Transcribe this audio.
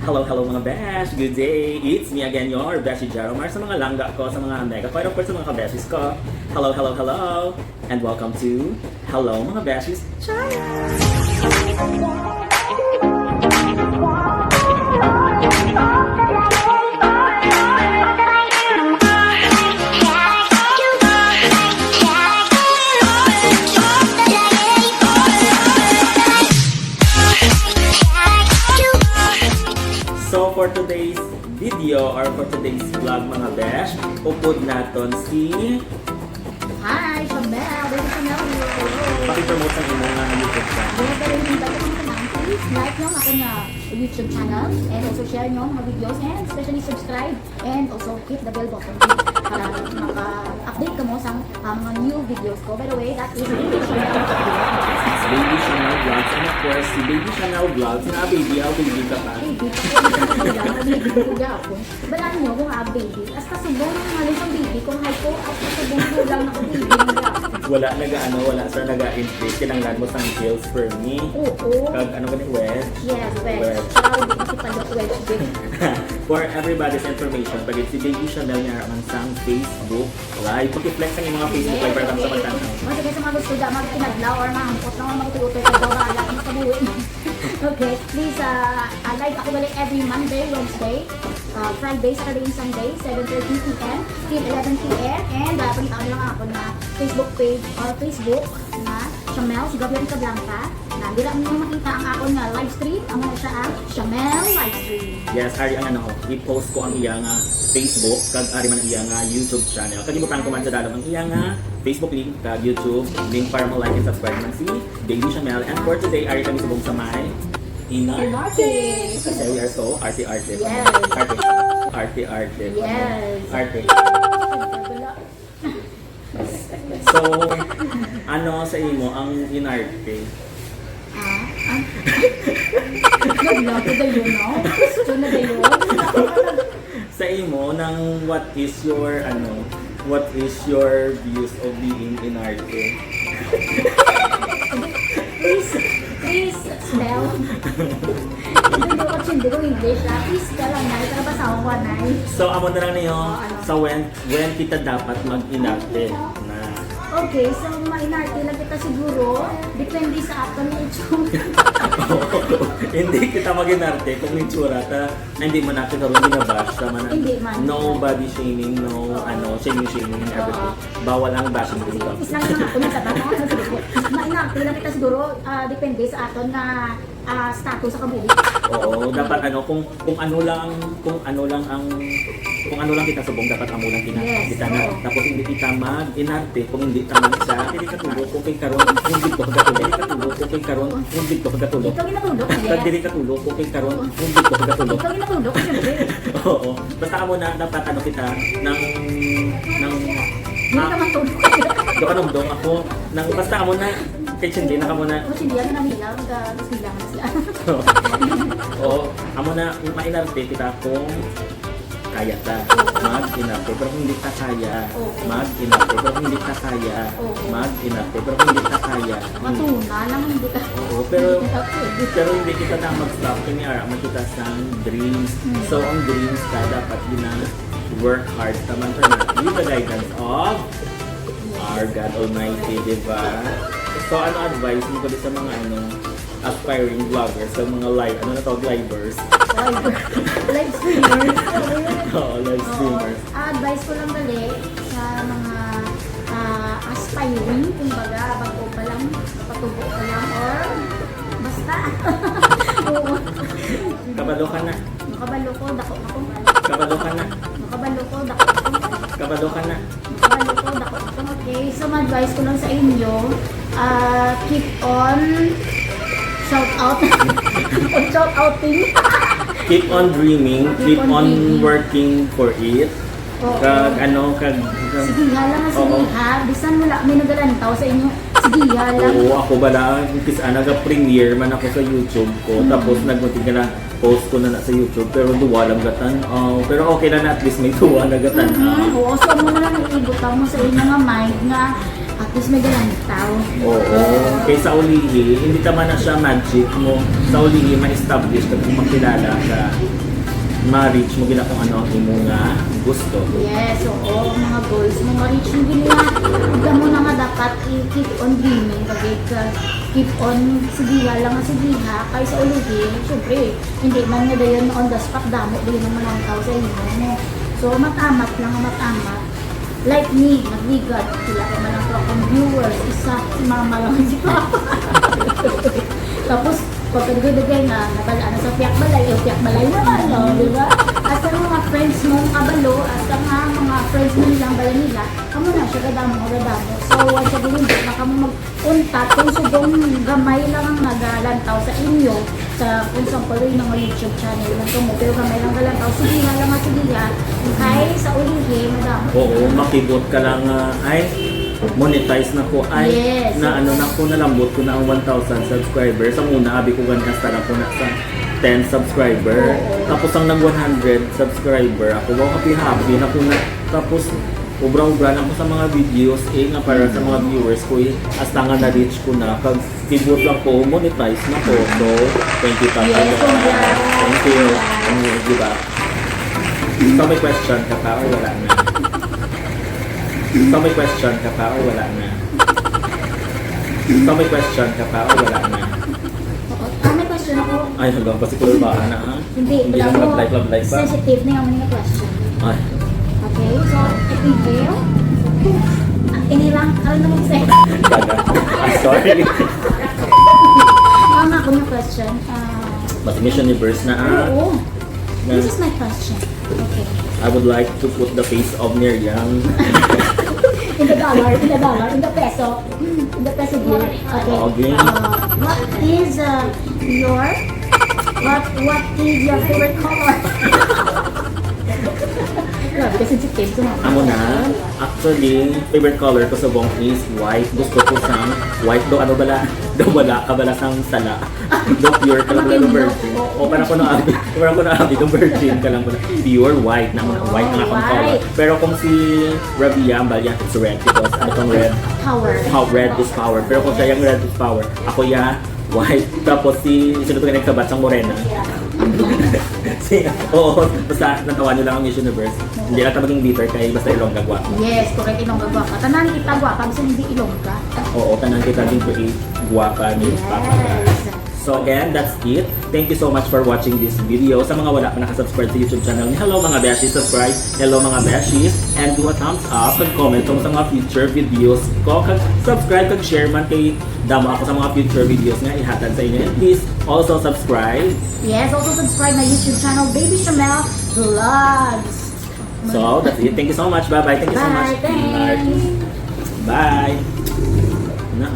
Hello mga besh! Good day! It's me again, your Beshi Jaromar sa mga langga ko, sa mga mega ko, of course sa mga kabeshis ko. Hello! And welcome to Hello mga Beshis Channel! So for today's video or for today's vlog mga besh, upod naton si... Hi, Chanel! Baby Chanel here! Pakipromote sa imo nga ng YouTube channel. Pero hindi ba ito please like nyo ang aking YouTube channel and also share nyo mga videos and especially subscribe and also hit the bell button para maka-update ka mo sa mga new videos ko. By the way, that is Baby Chanel Vlogs. Baby Chanel Vlogs. And of course, si Baby Chanel Vlogs na baby, baby ka pa. Baby, baby ko gapon. Balaan nyo kung baby. As kasubong ng malis ang baby kung hay ko at kasubong ko lang ako baby ng gapon. Wala sa naga-inflate. Kinanglan mo sang kills for me. Oo. Kag ano ka ni Wes? Yes, Wes. Wes. Ciao, di kasi palok Wes. For everybody's information, pag si Baby Chanel niya raman sang Facebook Live. Pag-flex ang mga Facebook Live para sa pagtanaw. Mas sige sa mga gusto dyan, magkinadlaw or mahangkot na magtututoy ka daw na alam sa buhay. Okay, please, live ako balik every Monday, Wednesday, Friday, Saturday, and Sunday, 7:30 p.m. till 11 p.m. And pagkita ko lang ako na Facebook page or Facebook na Chamel, si Gabriel Cablanca. Na hindi lang nyo makita ang ako na live stream. Ang mga siya ang Chamel live stream. Yes, ari ang i-post ko ang iya nga Facebook, kag ari man ang iya nga YouTube channel. Kag imo pang kumanta dalo ang iya nga Facebook link kag YouTube link para mo like and subscribe man si Baby Chanel. And for today, ari kami subong sa may Arte! Kasi we are so arte-arte. Yes. Arte-arte. Yes. Arte. So, ano sa imo ang inarte? Naglato na yun, no? Gusto na ba yun? Sa imo nang what is your views of being inarte? Please spell. Hindi ko hindi ko English. Please spell lang na. Ito na ba sa ako na? So, amo na lang niyo sa when kita dapat mag-inarte na. Okay, so ma-inarte lang kita siguro. Depende sa akin na itsura. Hindi kita mag-inarte kung itsura ta hindi man natin karon ginabash tama na. Hindi man. No body shaming, no shaming and everything. Bawal ang bashing dito. Is lang naman ako sa bata. Ma-inarte lang kita siguro. Depende sa aton na status sa kabuhi. Oo, dapat kung ano lang kita subong dapat amo lang Yes, kita na. oo. Tapos hindi kita mag-inarte kung hindi tama siya. Hindi ka tulo kung kay karon hindi ko gatulog. Hindi ka tulo kung kay karon hindi ko gatulog. Ikaw ginatulog, Pag yes. dili ka tulo kung kay karon hindi ko gatulog. Ikaw ginatulog, siyempre. Oo. Basta amo na dapat kita ng Hindi ka matulog. doon ako nang basta amo na kay Chindi na kamo na. O, hindi yan na nilang. Tapos bilang na siya. Oo, amo na mainarte kita kung kaya ta mag-inarte pero kung hindi ta kaya mag-inarte pero kung hindi ta kaya mag-inarte pero kung hindi ta kaya Matuna lang, hindi ka. oo pero hindi kita na mag-stop kini ara makita sang dreams so ang dreams ka dapat work hard naman for na with the guidance of our God Almighty, diba? So ano advice mo sa mga aspiring vloggers, sa mga livers? Live streamers. Oo, live streamers. Advice ko lang dali sa mga aspiring, kumbaga, bago pa lang, patubo pa lang, or basta. Oo. Kabalo ka na. Makabalo ko, dako ako. Kabalo ka na. Makabalo ko, dako ako. Kabalo ka na. Makabalo ko, dako ako. Okay, so ma-advise ko lang sa inyo, keep on shout out. Shout outing. Keep on dreaming, keep on working for it. Oo. Kag Sige lang, sige ha. Bisan wala may nagalantaw sa inyo. Sige lang. oo, ako bala, naga-premiere man ako sa YouTube ko, tapos nagmuntik na post ko na sa YouTube, pero duwa lang gatan. Pero okay lang na at least may duwa na gatan. Oo, so mo na lang iibutaw mo sa inyo nga mind nga At least may galantaw. Oo. Kaysa ulihi, hindi naman na siya magic mo. Sa ulihi, ma-establish ka kung makilala ka. Ma-reach mo gina kung ano ang imo nga gusto. Yes, oo, mga goals, mga reach mo gina. Huwag mo na nga dapat i-keep on dreaming. Keep on, sigiha lang nga sigiha. Kaya sa ulihi, syempre, hindi man nga dayon on the spot, damo din naman ang tao sa inyo. No? So, matamat lang, matamat. Like me, nagligad. Sila ko man ang akong viewers. Isa, si mama lang, si papa. Tapos, pagkagudagay na, nabala na sa piyak balay, piyak balay naman, no? Di ba? At sa mga friends mo, kabalo, at sa mga friends mo nilang bala nila, kamo na siya gadamo. So, once sa hindi na kamo mag-untat, kung subong gamay lang ang nagalantaw sa inyo, sa kung saan pala yung mga YouTube channel lang mo, pero gamay lang galantaw, sige nga lang nga, sige nga, kay sa ulihi, madamo. Oo, makibot ka lang, ay, monetize na ko, ay, Yes. na ano na ko, nalambot ko na ang 1,000 subscribers. Ang una, abi ko ganyan, start ako na sa 10 subscriber. Oo. Tapos ang nag 100 subscriber, ako wow, happy na ko na. Tapos, ubra-ubra lang ko sa mga videos, nga para sa mga viewers ko, hasta nga na-reach ko na. Pag kibot lang ko, monetize na ko. So, thank you, Tata. Yes, congrats. Thank you. Diba? So, may question ka pa o wala na? So, may question ka pa o wala na? So, may question ka pa o wala na? Oo. May question ako. Ay, hanggang pa si Kulor ba na, ha? Hindi, Hindi wala na mo. love life ba? Sensitive na yung mga question. Ay, Okay, so, i-preview. Inilang, ano naman sa'yo? gaga. I'm sorry. Mama ko yung question. But Miss Universe na, Oo. This is my question. Okay. I would like to put the face of Miriam. In the dollar, in the peso. In the peso bill. Okay. Okay. What is your favorite color? Grabe, sensitive ko na. Ako na, actually, favorite color ko sa buong is white. Gusto ko sang white. Do ano bala? Do wala ka bala sang sala. Do pure ka lang bala do virgin. O parang ko na abi. Parang ko na abi do virgin ka lang bala. Pure white na white ang akong color. Pero kung si Rabia, bala it's red because ano tong red? Power. How red is power. Pero kung siya yung red is power, ako ya white. Tapos si sino to nagsabat sang morena. Oo, basta natawa nyo lang ang Miss Universe. Hindi lang maging bitter kay basta Ilongga guwapo. Yes, correct. Ilongga guwapa. Tanan kita guwapa, basta hindi Ilongga. Oo, tanan kita din create guwapa ni Papa. Yes. So again, that's it. Thank you so much for watching this video. Sa mga wala pa nakasubscribe sa YouTube channel ni Hello mga Beshies, subscribe. Hello mga Beshies. And do a thumbs up, kag-comment sa mga future videos ko. Kag-subscribe, kag-share man kay damo ako sa mga future videos nga ihatag sa inyo. And please also subscribe. Yes, also subscribe my YouTube channel, Baby Shamel Vlogs. So that's it. Thank you so much. Bye-bye. Thank you so much. Bye. Thanks. Bye. Na,